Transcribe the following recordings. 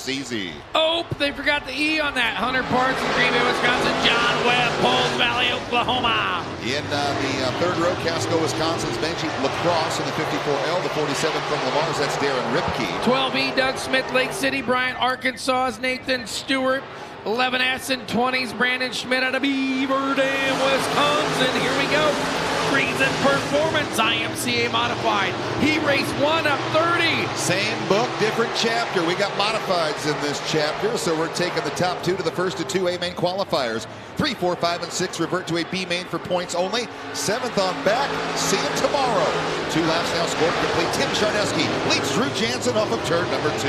CZ. Oh, they forgot the E on that. Hunter Parks in Green Bay, Wisconsin. John Webb, Polls Valley, Oklahoma. In the third row, Casco, Wisconsin's Benji Lacrosse in the 54L. The 47 from Lamar's, that's Darren Ripke. 12E, Doug Smith, Lake City. Bryant, Arkansas's Nathan Stewart. 11S and 20s, Brandon Schmidt out of Beaver Dam, Wisconsin. Here we go. Reason Performance, IMCA Modified. Heat race 1 up 30. Same book, different chapter. We got modifieds in this chapter, so we're taking the top 2 to the first of 2 A main qualifiers. 3, 4, 5, and 6 revert to a B main for points only. 7th on back. See you tomorrow. 2 laps now scored complete. Tim Charneski leads Drew Jansen off of turn number 2.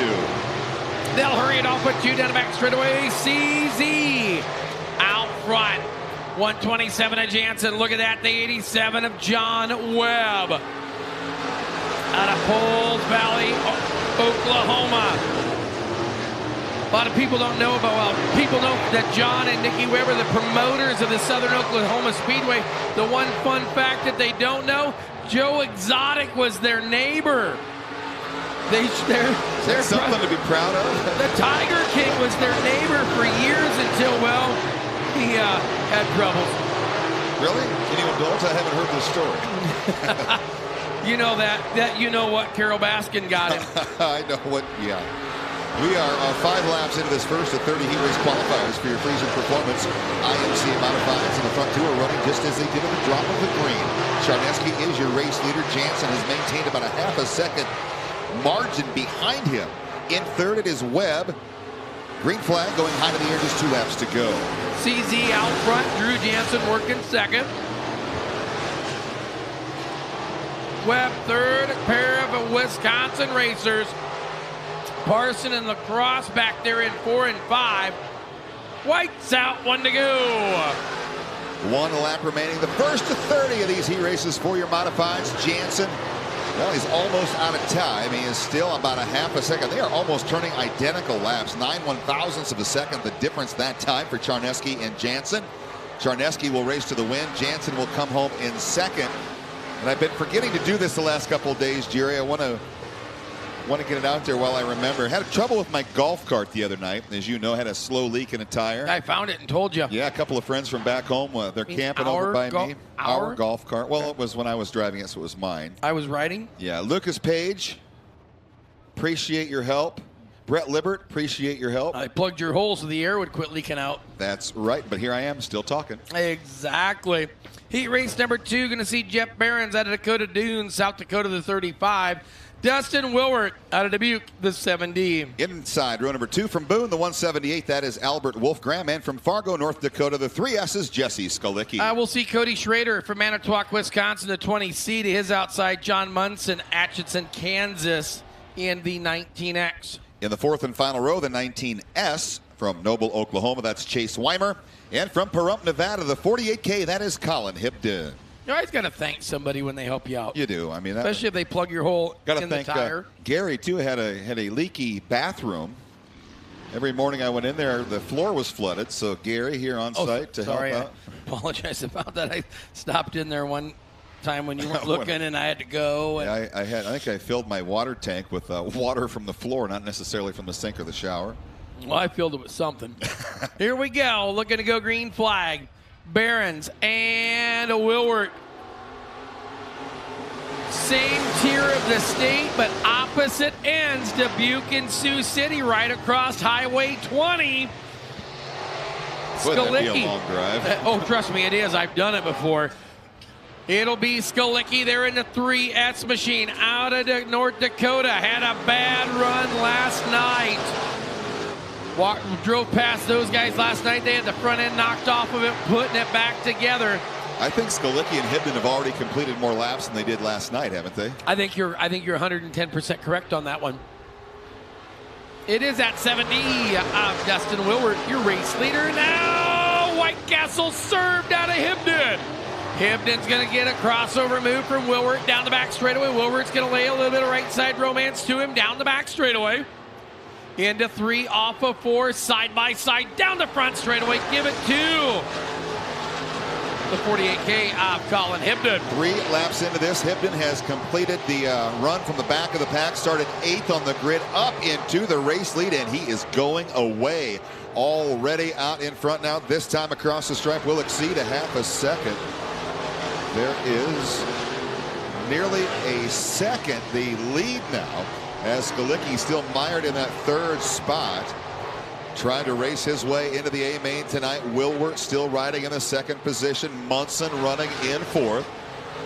They'll hurry it off with 2 down the back straightaway. CZ out front. 127 of Jansen. Look at that. The 87 of John Webb. Out of Polls Valley, Oklahoma. A lot of people don't know about, people know that John and Nikki Webb are the promoters of the Southern Oklahoma Speedway. The one fun fact that they don't know, Joe Exotic was their neighbor. They're something to be proud of. The Tiger King was their neighbor for years until, well, he had troubles. Really? Can you indulge? I haven't heard this story. You know that you know what Carol Baskin got him. I know what, yeah. We are 5 laps into this first of 30 heat race qualifiers for your Friesen Performance. IMCA Modifieds in the front 2 are running just as they did at the drop of the green. Charneski is your race leader. Jansen has maintained about a half a second margin behind him. In third, it is Webb. Green flag going high to the air, just 2 laps to go. CZ out front, Drew Jansen working second. Webb third, a pair of Wisconsin racers. Parson and Lacrosse back there in 4 and 5. White's out, 1 to go. 1 lap remaining. The first of 30 of these heat races for your modifieds. Jansen, well, he's almost out of time. He is still about a half a second. They are almost turning identical laps. 9 1/1000ths of a second, the difference that time for Charneski and Jansen. Charneski will race to the win. Jansen will come home in second. And I've been forgetting to do this the last couple of days, Jerry. I want to get it out there while I remember. Had trouble with my golf cart the other night. As you know, had a slow leak in a tire. I found it and told you. Yeah, a couple of friends from back home, they're camping over by me. Our golf cart. Well, it was when I was driving it, so it was mine. I was riding? Yeah, Lucas Page, appreciate your help. Brett Libbert, appreciate your help. I plugged your hole so the air would quit leaking out. That's right, but here I am still talking. Exactly. Heat race number 2, going to see Jeff Behrens out of Dakota Dunes, South Dakota, the 35. Dustin Wilwert out of Dubuque, the 7D. Inside row number 2 from Boone, the 178, that is Albert Wolfgram. And from Fargo, North Dakota, the 3S's, Jesse Skulicki. We'll see Cody Schrader from Manitowoc, Wisconsin, the 20C. To his outside, John Munson, Atchison, Kansas, in the 19X. In the 4th and final row, the 19S from Noble, Oklahoma, that's Chase Weimer. And from Pahrump, Nevada, the 48K, that is Colin Hibden. You always got to thank somebody when they help you out. You do. I mean, especially if they plug your hole in the tire. Gary too had a leaky bathroom. Every morning I went in there, the floor was flooded. So Gary here on site to help out. I apologize about that. I stopped in there one time when you weren't looking, and I had to go. Yeah, I think I filled my water tank with water from the floor, not necessarily from the sink or the shower. Well, I filled it with something. Here we go. Looking to go green flag. Behrens and Wilwert. Same tier of the state, but opposite ends. Dubuque and Sioux City right across Highway 20. Boy, that'd be a long drive. Oh, trust me, it is. I've done it before. It'll be Skulicki there in the 3S machine out of North Dakota. Had a bad run last night. Drove past those guys last night. They had the front end knocked off of it, putting it back together. I think Skulicki and Hibden have already completed more laps than they did last night, haven't they? I think you're 110% correct on that one. It is at 70 of Dustin Wilwert, your race leader now. White Castle served out of Hibden. Hibden's going to get a crossover move from Wilwert down the back straightaway. Wilwert's going to lay a little bit of right side romance to him down the back straightaway. Into 3 off of 4, side by side, down the front straightaway. Give it 2. the 48K of Colin Hibden. 3 laps into this, Hibden has completed the run from the back of the pack, started 8th on the grid, up into the race lead, and he is going away. Already out in front now. This time across the stripe will exceed a half a second. There is nearly a second the lead now, as Skalicki still mired in that 3rd spot, trying to race his way into the A main tonight. Wilwert still riding in the 2nd position. Munson running in 4th.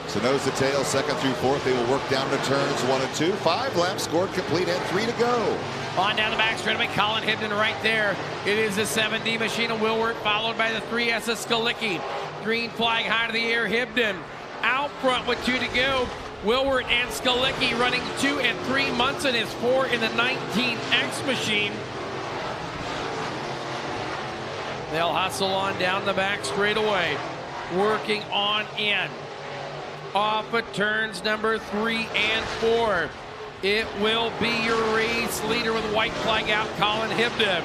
So nose to tail, 2nd through 4th. They will work down to turns 1 and 2. 5 laps scored complete and 3 to go. On down the back straightaway, Colin Hibden right there. It is the 7D machine of Wilwert, followed by the 3S of Skalicki. Green flag high to the air. Hibden out front with 2 to go. Wilwert and Skalicki running 2 and 3. Munson is 4 in the 19X machine. They'll hustle on down the back straightaway, working on in. Off of turns number 3 and 4. It will be your race leader with white flag out, Colin Hibden.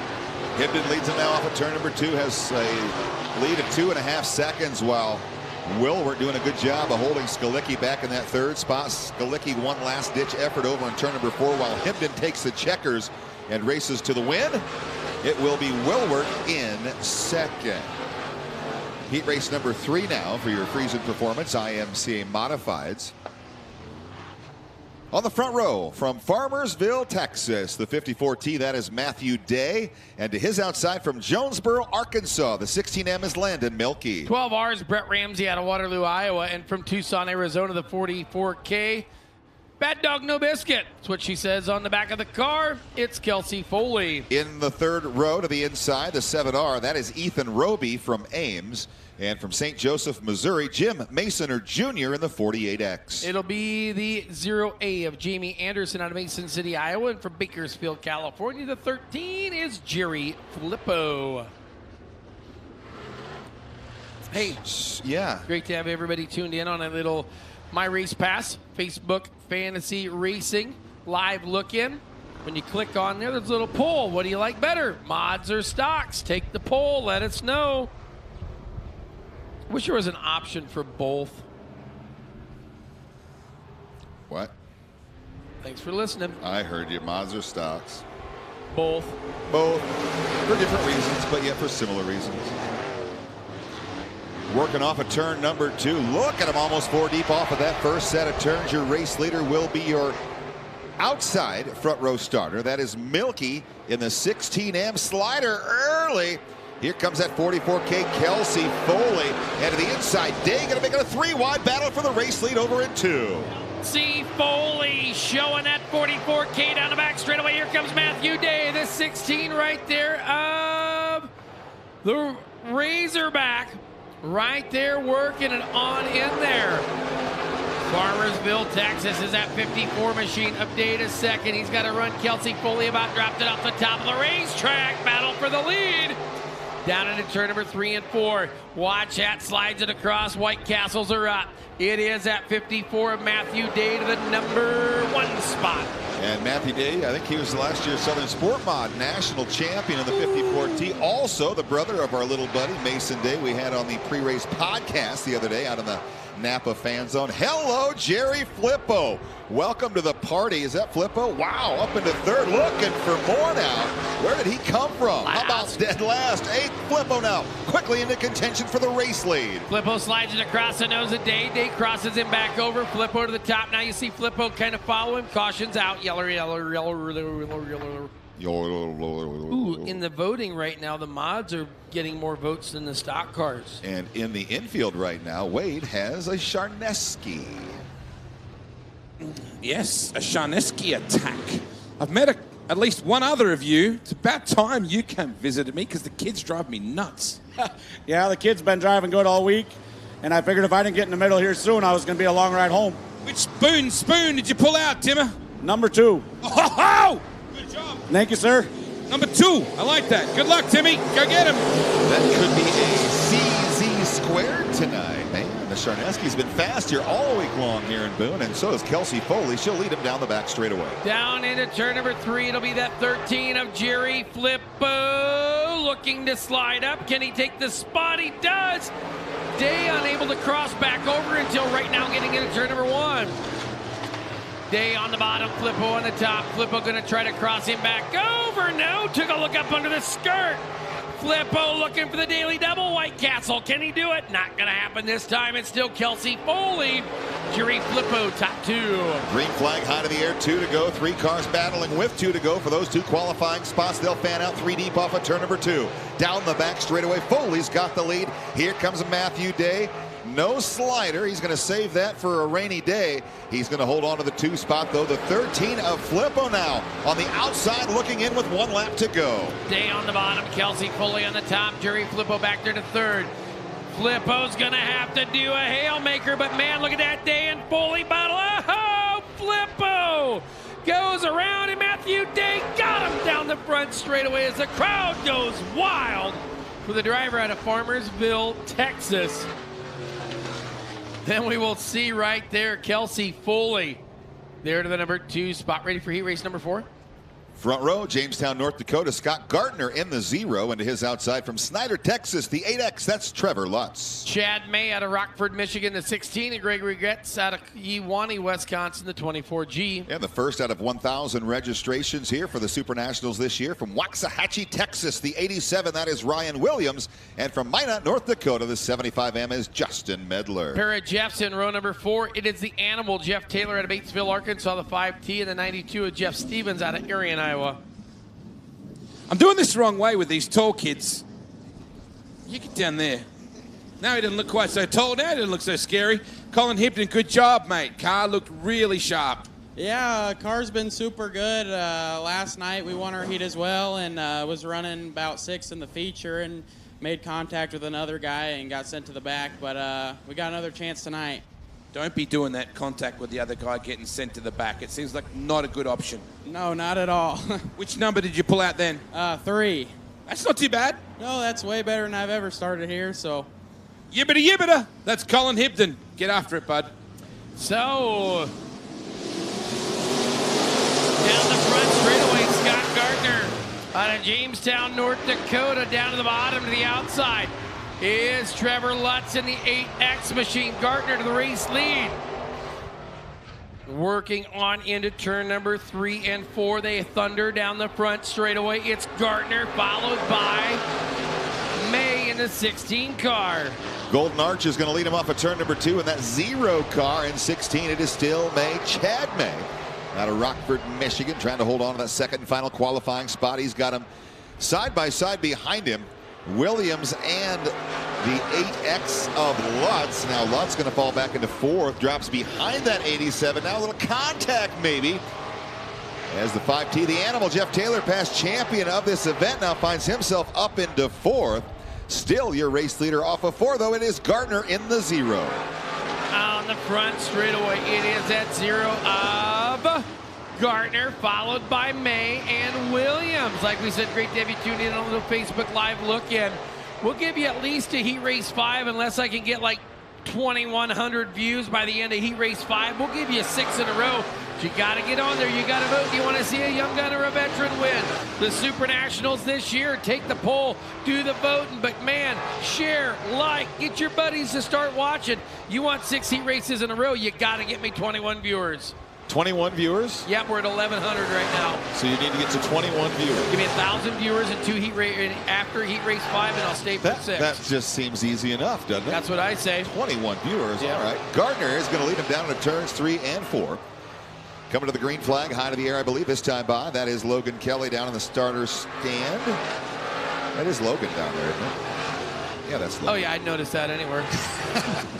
Hibden leads him now off of turn number 2, has a lead of 2.5 seconds, while Wilwert doing a good job of holding Skalicki back in that 3rd spot. Skalicki one last-ditch effort over on turn number 4, while Hibden takes the checkers and races to the win. It will be Wilwert in 2nd. Heat race number 3 now for your Friesen Performance IMCA Modifieds. On the front row from Farmersville, Texas, the 54T, that is Matthew Day. And to his outside from Jonesboro, Arkansas, the 16M is Landon Milkey. 12Rs, Brett Ramsey out of Waterloo, Iowa. And from Tucson, Arizona, the 44K, Bad Dog No Biscuit. That's what she says on the back of the car. It's Kelsey Foley. In the 3rd row to the inside, the 7R, that is Ethan Roby from Ames. And from St. Joseph, Missouri, Jim Masoner Jr. in the 48X. It'll be the 0A of Jamie Anderson out of Mason City, Iowa. And from Bakersfield, California, the 13 is Jerry Flippo. Hey, yeah, great to have everybody tuned in on a little My Race Pass, Facebook Fantasy Racing live look-in. When you click on there, there's a little poll. What do you like better, mods or stocks? Take the poll, let us know. Wish there was an option for both. What? Thanks for listening. I heard you. Mods or stocks? Both. Both. For different reasons, but yet for similar reasons. Working off of turn number 2. Look at him, almost 4 deep off of that first set of turns. Your race leader will be your outside front row starter. That is Milkey in the 16M slider early. Here comes that 44K Kelsey Foley. And to the inside, Day going to make it a 3-wide battle for the race lead over in 2. See Foley showing that 44K down the back straightaway. Here comes Matthew Day, the 16 right there of the Razorback. Right there working it on in there. Farmersville, Texas is that 54 machine. Update a second. He's got to run Kelsey Foley, about dropped it off the top of the racetrack. Battle for the lead. Down into turn number 3 and 4. Watch that, slides it across. White Castles are up. It is at 54 of Matthew Day to the number 1 spot. And Matthew Day, I think he was last year's Southern Sport Mod national champion in the 54T. Also the brother of our little buddy Mason Day we had on the pre-race podcast the other day out in the Napa fan zone. Hello, Jerry Flippo. Welcome to the party. Is that Flippo? Wow, up into 3rd, looking for more now. Where did he come from? Last. How about dead last? 8th, Flippo now quickly into contention for the race lead. Flippo slides it across the nose of Day. Day crosses him back over. Flippo to the top. Now you see Flippo kind of follow him. Cautions out. Yeller, yeller, yeller, yeller, yeller. Ooh, in the voting right now, the mods are getting more votes than the stock cars. And in the infield right now, Wade has a Charneski. Yes, a Charneski attack. I've met at least one other of you. It's about time you came visited me because the kids drive me nuts. Yeah, the kid's been driving good all week, and I figured if I didn't get in the middle here soon, I was going to be a long ride home. Which Boone spoon did you pull out, Timmer? Number 2. Oh! Good job. Thank you, sir. Number 2. I like that. Good luck, Timmy. Go get him. That could be a CZ squared tonight. Man, the Charneski's been fast here all week long here in Boone, and so is Kelsey Foley. She'll lead him down the back straightaway. Down into turn number 3. It'll be that 13 of Jerry Flippo looking to slide up. Can he take the spot? He does. Day unable to cross back over until right now getting into turn number 1. Day on the bottom, Flippo on the top. Flippo going to try to cross him back over. No, took a look up under the skirt. Flippo looking for the daily double. White Castle, can he do it? Not going to happen this time. It's still Kelsey Foley. Jerry Flippo, top 2. Green flag high to the air, 2 to go. 3 cars battling with 2 to go for those 2 qualifying spots. They'll fan out 3 deep off of turn number 2. Down the back straightaway, Foley's got the lead. Here comes Matthew Day. No slider. He's going to save that for a rainy day. He's going to hold on to the 2 spot, though. The 13 of Flippo now on the outside, looking in with 1 lap to go. Day on the bottom, Kelsey Foley on the top, Jerry Flippo back there to 3rd. Flippo's going to have to do a haymaker, but man, look at that. Day and Foley battle. Oh, Flippo goes around, and Matthew Day got him down the front straightaway as the crowd goes wild for the driver out of Farmersville, Texas. Then we will see right there Kelsey Foley there to the number 2 spot. Ready for heat race number 4? Front row, Jamestown, North Dakota. Scott Gardner in the 0, and to his outside from Snyder, Texas, the 8X. That's Trevor Lutz. Chad May out of Rockford, Michigan, the 16, and Gregory Getz out of Kewanee, Wisconsin, the 24G. And the first out of 1,000 registrations here for the Super Nationals this year from Waxahachie, Texas, the 87. That is Ryan Williams. And from Minot, North Dakota, the 75M is Justin Medler. Pair of Jeffs in row number 4. It is the Animal, Jeff Taylor out of Batesville, Arkansas, the 5T, and the 92 of Jeff Stevens out of Arion, Iowa. I'm doing this the wrong way with these tall kids. You get down there. Now he didn't look quite so tall. Now he didn't look so scary. Colin Hipton, good job, mate. Car looked really sharp. Yeah, car's been super good. Last night we won our heat as well, and was running about 6 in the feature and made contact with another guy and got sent to the back. But we got another chance tonight. Don't be doing that contact with the other guy getting sent to the back. It seems like not a good option. No, not at all. Which number did you pull out then? 3. That's not too bad. No, that's way better than I've ever started here, so. Yibbida yibbida. That's Colin Hipton. Get after it, bud. So, down the front straightaway, Scott Gardner out of Jamestown, North Dakota, down to the bottom to the outside is Trevor Lutz in the 8X machine. Gardner to the race lead. Working on into turn number 3 and 4. They thunder down the front straightaway. It's Gardner followed by May in the 16 car. Golden Arch is going to lead him off of turn number 2 in that 0 car. In 16, it is still May, Chad May, out of Rockford, Michigan, trying to hold on to that second and final qualifying spot. He's got him side by side behind him. Williams and the 8X of Lutz. Now Lutz going to fall back into 4th, drops behind that 87. Now a little contact maybe. As the 5T, the Animal, Jeff Taylor, past champion of this event, now finds himself up into 4th. Still your race leader off of 4, though it is Gardner in the 0. On the front straightaway, it is that 0 of Gardner, followed by May and Williams. Like we said, great to have you tuned in on the Facebook Live look in. We'll give you at least a Heat Race 5, unless I can get like 2,100 views by the end of Heat Race 5. We'll give you 6 in a row. But you got to get on there. You got to vote. You want to see a young gun or a veteran win the Super Nationals this year? Take the poll, do the voting. But man, share, like, get your buddies to start watching. You want 6 Heat Races in a row? You got to get me 21 viewers. 21 viewers? Yep, we're at 1,100 right now. So you need to get to 21 viewers. Give me 1,000 viewers and 2 Heat Race after Heat Race 5, and I'll stay for 6. That just seems easy enough, doesn't it? That's what I say. 21 viewers. Yeah. All right. Gardner is going to lead him down to turns 3 and 4. Coming to the green flag, high to the air, I believe, this time by. That is Logan Kelly down in the starter stand. That is Logan down there, isn't it? Yeah, that's Logan. Oh, yeah, I'd notice that anywhere.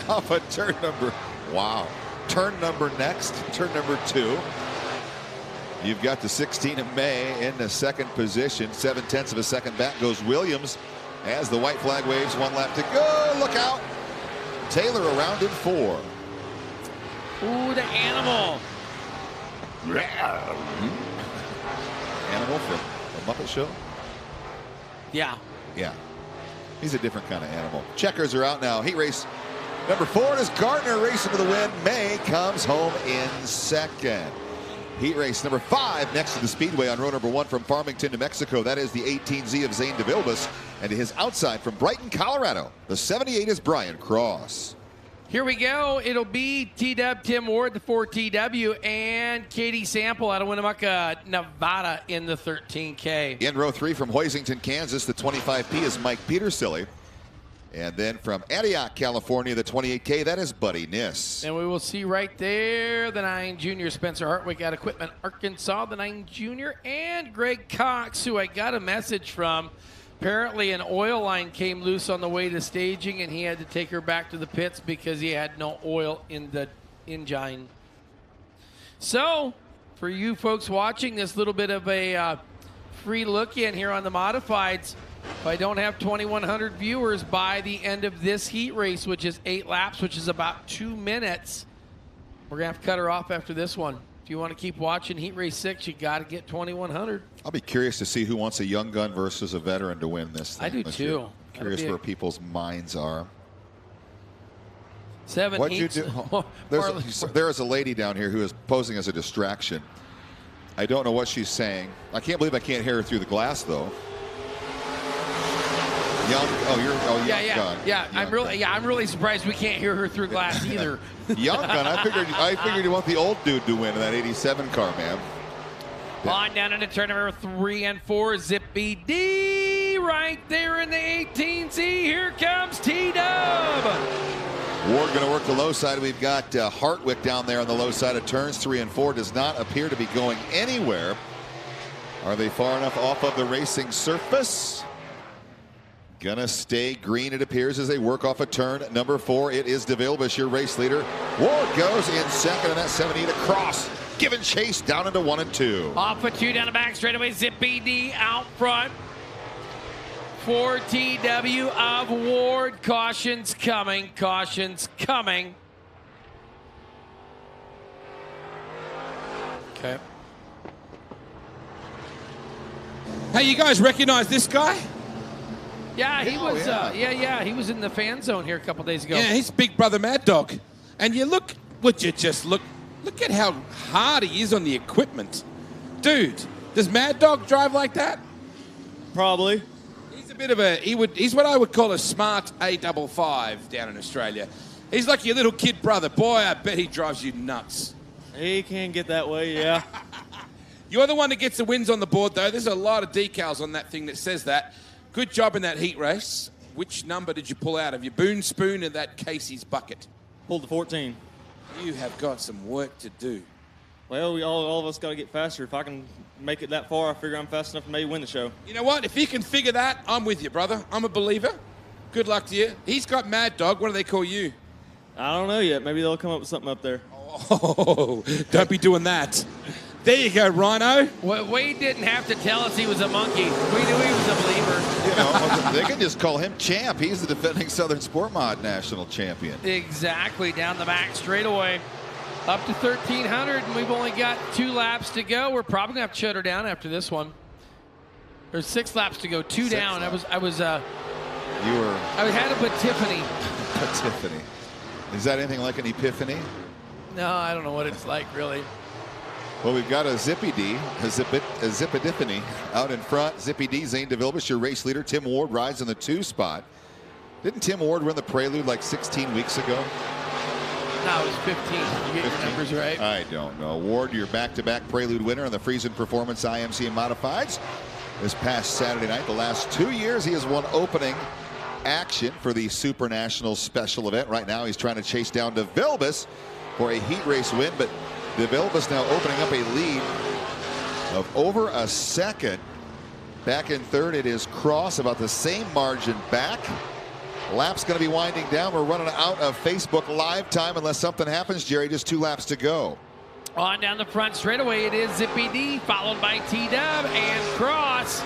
Off of turn number, wow. Turn number next, turn number 2. You've got the 16 of May in the second position. 7/10 of a second back goes Williams as the white flag waves. 1 lap to go. Look out. Taylor around in 4. Ooh, the Animal. Animal from the Muppet Show? Yeah. Yeah. He's a different kind of animal. Checkers are out now. Heat race number 4 is Gardner racing to the win. May comes home in 2nd. Heat race number 5 next to the Speedway on row number 1 from Farmington, New Mexico. That is the 18Z of Zane DeVilbus. And to his outside from Brighton, Colorado, the 78 is Brian Cross. Here we go. It'll be T-Dub, Tim Ward, the 4TW, and Katie Sample out of Winnemucca, Nevada in the 13K. In row 3 from Hoisington, Kansas, the 25P is Mike Petersilly. And then from Antioch, California, the 28K, that is Buddy Niss. And we will see right there the 9 Junior, Spencer Hartwick out of Equipment, Arkansas, the 9 Junior, and Greg Cox, who I got a message from. Apparently an oil line came loose on the way to staging, and he had to take her back to the pits because he had no oil in the engine. So, for you folks watching this little bit of a free look in here on the modifieds, if I don't have 2,100 viewers by the end of this heat race, which is 8 laps, which is about 2 minutes, we're going to have to cut her off after this one. If you want to keep watching Heat Race 6, you got to get 2,100. I'll be curious to see who wants a young gun versus a veteran to win this thing. I do too. Curious where people's minds are. 7 What'd you heats. do? There is a lady down here who is posing as a distraction. I don't know what she's saying. I can't believe I can't hear her through the glass, though. Young gun. Yeah, I'm really surprised we can't hear her through glass either. Young gun. I figured you want the old dude to win in that 87 car, man. On down into turn number 3 and 4, Zippy D right there in the 18Z. Here comes T-Dub. Ward going to work the low side. We've got Hartwick down there on the low side of turns 3 and 4. Does not appear to be going anywhere. Are they far enough off of the racing surface? Gonna stay green, it appears, as they work off a turn number 4. It is DeVilbiss, your race leader. Ward goes in second, and that 78 across. Giving chase down into 1 and 2. Off a 2 down the back straightaway. Zippy D out front. 4TW of Ward. Caution's coming. Caution's coming. Okay. Hey, you guys recognize this guy? Yeah, he was. yeah. He was in the fan zone here a couple days ago. Yeah, he's Big Brother Mad Dog. And you look at how hard he is on the equipment. Dude, does Mad Dog drive like that? Probably. He's a bit of he's what I would call a smart A55 down in Australia. He's like your little kid brother. Boy, I bet he drives you nuts. He can get that way, yeah. You're the one that gets the wins on the board, though. There's a lot of decals on that thing that says that. Good job in that heat race. Which number did you pull out of your Boone Spoon and that Casey's bucket? Pulled the 14. You have got some work to do. Well, all of us got to get faster. If I can make it that far, I figure I'm fast enough to maybe win the show. You know what? If you can figure that, I'm with you, brother. I'm a believer. Good luck to you. He's got Mad Dog. What do they call you? I don't know yet. Maybe they'll come up with something up there. Oh, don't be doing that. There you go, Rhino. Wade didn't have to tell us he was a monkey. We knew he was a believer. You know, they can just call him champ. He's the defending Southern Sport Mod national champion. Exactly. Down the back straightaway. Up to 1,300, and we've only got 2 laps to go. We're probably going to have to shut her down after this one. There's 6 laps to go. 2 down. I had an epiphany. Epiphany. Is that anything like an epiphany? No, I don't know what it's like, really. Well, we've got a Zippy D, a Zippadiphany out in front. Zippy D, Zane DeVilbiss, your race leader. Tim Ward rides in the 2 spot. Didn't Tim Ward run the Prelude like 16 weeks ago? No, it was 15. Did you get your numbers right? I don't know. Ward, your back-to-back Prelude winner in the Friesen Performance IMCA Modifieds. This past Saturday night, the last 2 years, he has won opening action for the Super National Special event. Right now, he's trying to chase down DeVilbiss for a heat race win, but DeVilbiss now opening up a lead of over a second. Back in third, it is Cross, about the same margin back. Lap's going to be winding down. We're running out of Facebook Live time unless something happens, Jerry. Just 2 laps to go. On down the front straightaway, it is Zippy D, followed by T-Dub and Cross.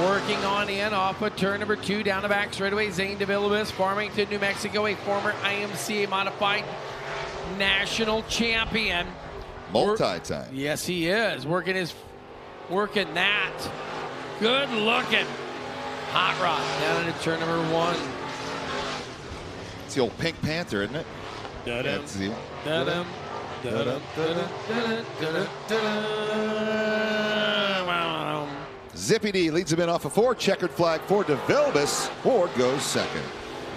Working on in off of turn number 2 down the back straightaway. Zane DeVilbiss, Farmington, New Mexico, a former IMCA modified national champion. Multi-time. Yes, he is. Working that. Good looking. Hot rod down into turn number 1. It's the old Pink Panther, isn't it? That's the Zippy D leads him in off of 4. Checkered flag for DeVilbiss. Ford goes second.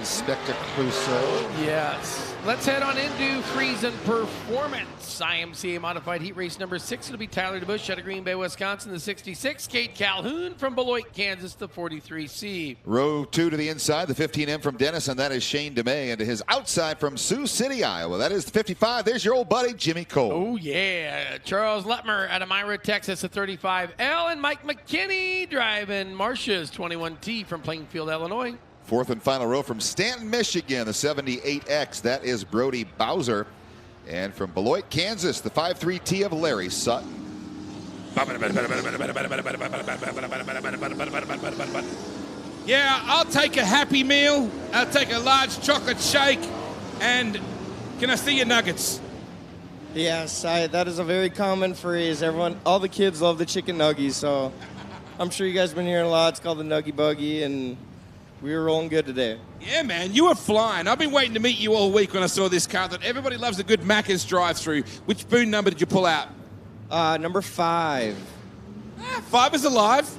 Inspector Crusoe. Yes. Let's head on into Friesen Performance. IMCA Modified Heat Race number 6. It'll be Tyler DeBusch out of Green Bay, Wisconsin, the 66. Kate Calhoun from Beloit, Kansas, the 43C. Row 2 to the inside, the 15M from Dennis, and that is Shane DeMay. And to his outside from Sioux City, Iowa. That is the 55. There's your old buddy, Jimmy Cole. Oh, yeah. Charles Letmer out of Myra, Texas, the 35L. And Mike McKinney driving Marcia's 21T from Plainfield, Illinois. Fourth and final row from Stanton, Michigan, the 78X. That is Brody Bowser. And from Beloit, Kansas, the 53T of Larry Sutton. Yeah, I'll take a Happy Meal. I'll take a large chocolate shake. And can I see your nuggets? Yes, that is a very common phrase. All the kids love the chicken nuggies, so I'm sure you guys have been hearing a lot. It's called the Nuggie Buggy, and we were rolling good today. Yeah, man, you were flying. I've been waiting to meet you all week when I saw this car. That everybody loves a good Macca's drive-through. Which Boone number did you pull out? Number 5. 5 is alive.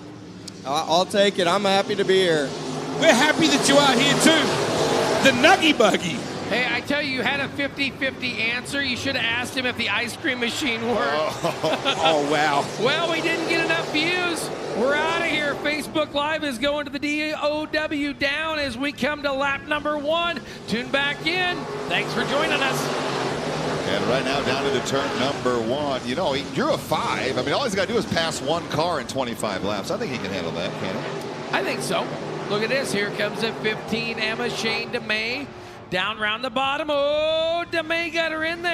I'll take it. I'm happy to be here. We're happy that you are here, too. The Nuggie Buggy. Hey, I tell you had a 50-50 answer. You should have asked him if the ice cream machine worked. Oh, wow. Well, we didn't get enough views. We're out of here. Facebook Live is going to the DOW down as we come to lap number 1. Tune back in. Thanks for joining us. And right now down into turn number 1. You know, you're a 5. I mean, all he's got to do is pass one car in 25 laps. I think he can handle that, can't he? I think so. Look at this. Here comes at 15, Emma Shane DeMay. Down round the bottom. Oh, DeMay got her in there.